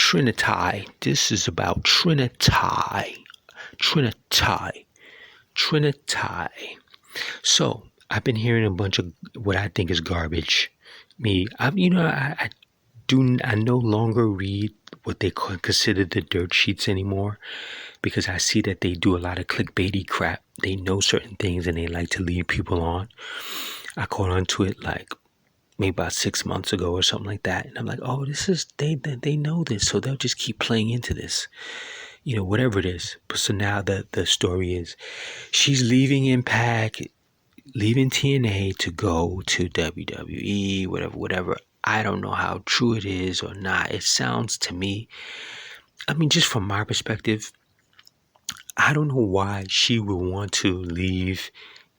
Trinity. This is about Trinity. Trinity. Trinity. So I've been hearing a bunch of what I think is garbage. I no longer read what they consider the dirt sheets anymore, because I see that they do a lot of clickbaity crap. They know certain things and they like to lead people on. I caught on to it like maybe about 6 months ago or something like that, and I'm like, oh, this is they know this, so they'll just keep playing into this, whatever it is. But so now the story is she's leaving Impact, leaving TNA to go to WWE, whatever. I don't know how true it is or not. It sounds to me, just from my perspective, I don't know why she would want to leave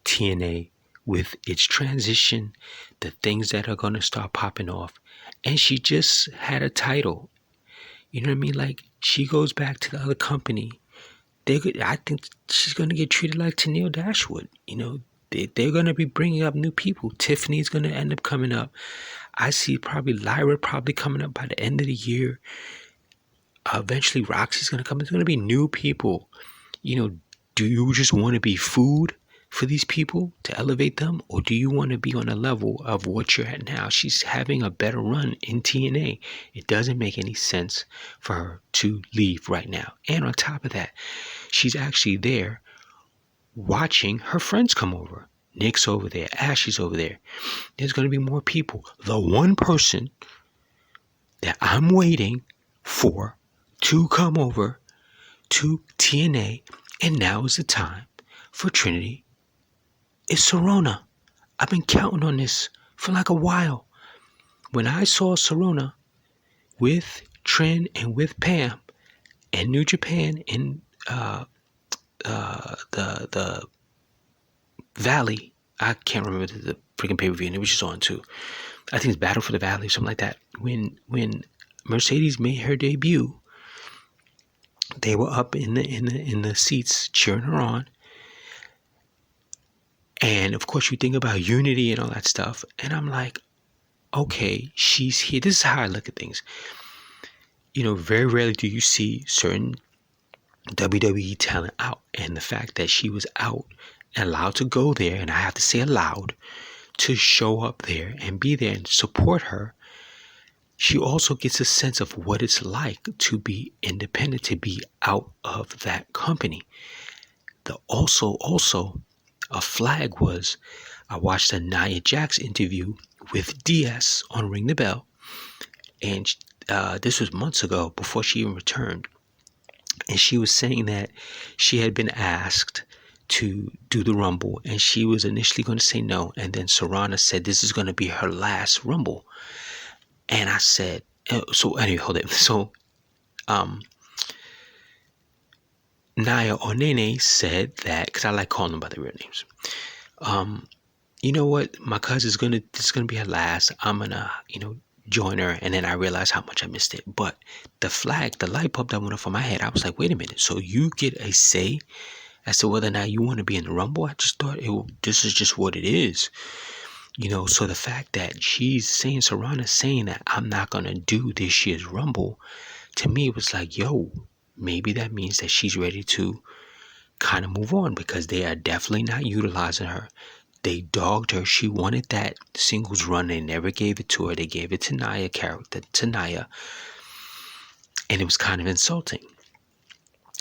TNA with its transition, the things that are going to start popping off. And she just had a title. You know what I mean? Like, she goes back to the other company. I think she's going to get treated like Tennille Dashwood. They're going to be bringing up new people. Tiffany's going to end up coming up. I see probably Lyra coming up by the end of the year. Eventually Roxy's going to come. There's going to be new people. Do you just want to be food for these people to elevate them? Or do you want to be on a level of what you're at now? She's having a better run in TNA. It doesn't make any sense for her to leave right now. And on top of that, she's actually there watching her friends come over. Nick's over there. Ashley's over there. There's going to be more people. The one person that I'm waiting for to come over to TNA, and now is the time for Trinity, is Serona. I've been counting on this for like a while. When I saw Serona with Trin and with Pam and New Japan in the Valley, I can't remember the freaking pay-per-view, and it was just on too. I think it's Battle for the Valley, something like that. When Mercedes made her debut, they were up in the seats cheering her on. And of course you think about unity and all that stuff. And I'm like, okay, she's here. This is how I look at things. Very rarely do you see certain WWE talent out. And the fact that she was out and allowed to go there, and I have to say allowed, to show up there and be there and support her, she also gets a sense of what it's like to be independent, to be out of that company. Also, a flag was, I watched a Nia Jax interview with DS on Ring the Bell, and this was months ago before she even returned, and she was saying that she had been asked to do the Rumble, and she was initially going to say no, and then Serona said this is going to be her last Rumble. And I said, so anyway, hold it. So, Naya or Nene said that, because I like calling them by their real names. You know what? My cousin's this is gonna be her last. I'm gonna, join her. And then I realized how much I missed it. But the light bulb that went off in my head, I was like, wait a minute. So you get a say as to whether or not you want to be in the Rumble? I just thought this is just what it is. So the fact that Serrana's saying that I'm not going to do this year's Rumble, to me, it was like, yo, maybe that means that she's ready to kind of move on, because they are definitely not utilizing her. They dogged her. She wanted that singles run. They never gave it to her. They gave it to Nia, and it was kind of insulting.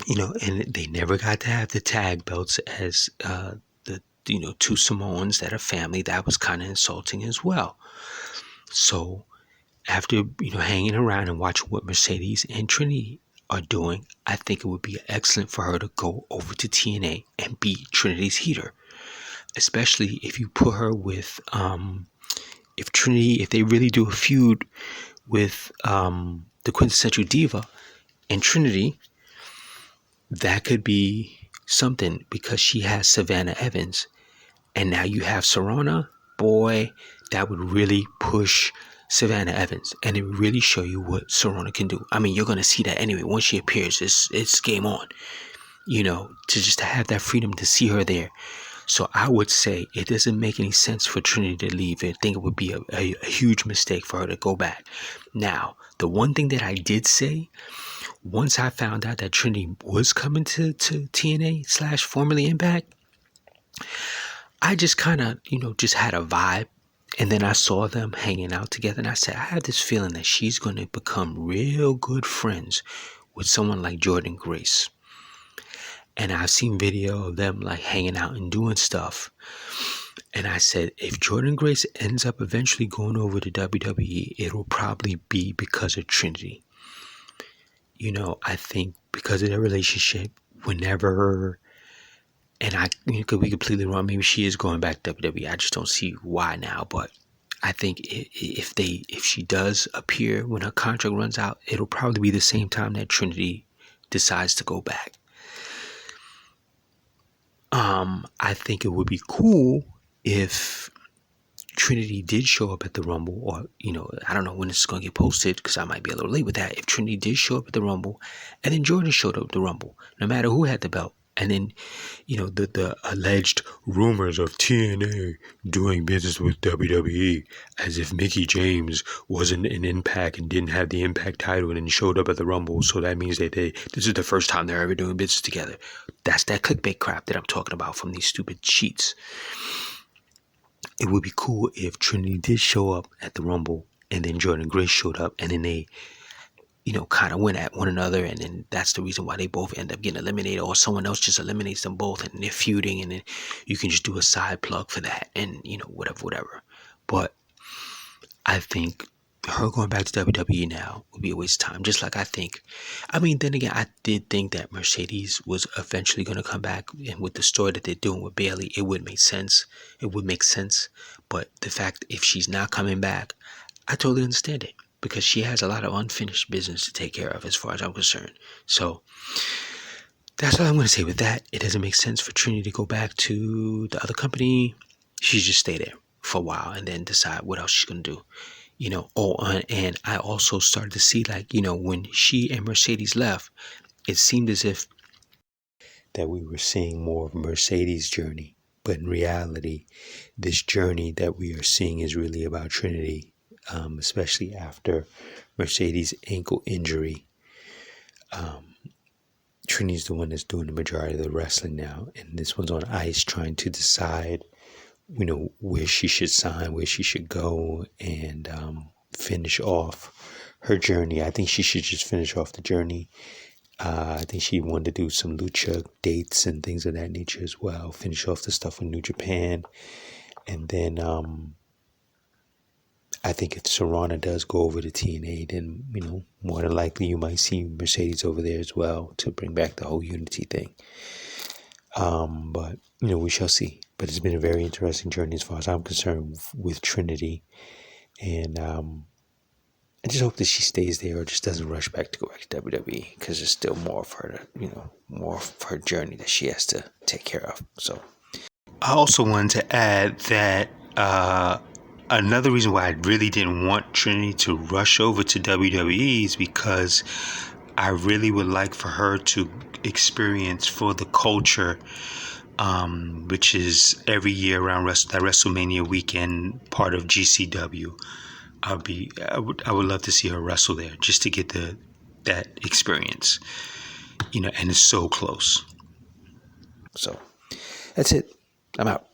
And they never got to have the tag belts as two Samoans that are family. That was kind of insulting as well. So after, hanging around and watching what Mercedes and Trinity are doing, I think it would be excellent for her to go over to TNA and be Trinity's heater. Especially if you put her with, if they really do a feud with the quintessential diva and Trinity, that could be something, because she has Savannah Evans. And now you have Serona. Boy, that would really push Savannah Evans, and it would really show you what Serona can do. You're going to see that anyway. Once she appears, it's game on, to have that freedom to see her there. So I would say it doesn't make any sense for Trinity to leave. I think it would be a huge mistake for her to go back. Now, the one thing that I did say, once I found out that Trinity was coming to TNA / formerly Impact, I just kind of, just had a vibe. And then I saw them hanging out together, and I said, I have this feeling that she's going to become real good friends with someone like Jordan Grace. And I've seen video of them like hanging out and doing stuff. And I said, if Jordan Grace ends up eventually going over to WWE, it'll probably be because of Trinity. I think because of their relationship, whenever, and I could be completely wrong, maybe she is going back to WWE. I just don't see why now. But I think if she does appear when her contract runs out, it'll probably be the same time that Trinity decides to go back. I think it would be cool if Trinity did show up at the Rumble, or, I don't know when it's going to get posted because I might be a little late with that. If Trinity did show up at the Rumble and then Jordan showed up at the Rumble, no matter who had the belt, and then, the alleged rumors of TNA doing business with WWE, as if Mickie James wasn't in Impact and didn't have the Impact title and then showed up at the Rumble. So that means that this is the first time they're ever doing business together. That's that clickbait crap that I'm talking about from these stupid sheets. It would be cool if Trinity did show up at the Rumble and then Jordan Grace showed up, and then they, kind of went at one another, and then that's the reason why they both end up getting eliminated, or someone else just eliminates them both and they're feuding, and then you can just do a side plug for that, and whatever. But I think her going back to WWE now would be a waste of time. Just like then again, I did think that Mercedes was eventually going to come back, and with the story that they're doing with Bayley, it would make sense. But the fact if she's not coming back, I totally understand it, because she has a lot of unfinished business to take care of as far as I'm concerned. So that's all I'm going to say with that. It doesn't make sense for Trinity to go back to the other company. She just stay there for a while and then decide what else she's going to do. And I also started to see, when she and Mercedes left, it seemed as if that we were seeing more of Mercedes' journey. But in reality, this journey that we are seeing is really about Trinity, especially after Mercedes' ankle injury. Trinity's the one that's doing the majority of the wrestling now, and this one's on ice trying to decide, where she should sign, where she should go, and finish off her journey. I think she should just finish off the journey. I think she wanted to do some lucha dates and things of that nature as well. Finish off the stuff with New Japan. And then I think if Serrana does go over to TNA, then, more than likely you might see Mercedes over there as well to bring back the whole unity thing. But, we shall see. But it's been a very interesting journey as far as I'm concerned with Trinity. And I just hope that she stays there or just doesn't rush back to go back to WWE, because there's still more of her, more of her journey that she has to take care of. So I also wanted to add that another reason why I really didn't want Trinity to rush over to WWE is because I really would like for her to experience for the culture, which is every year around that WrestleMania weekend, part of GCW. I would love to see her wrestle there just to get that experience, and it's so close. So that's it. I'm out.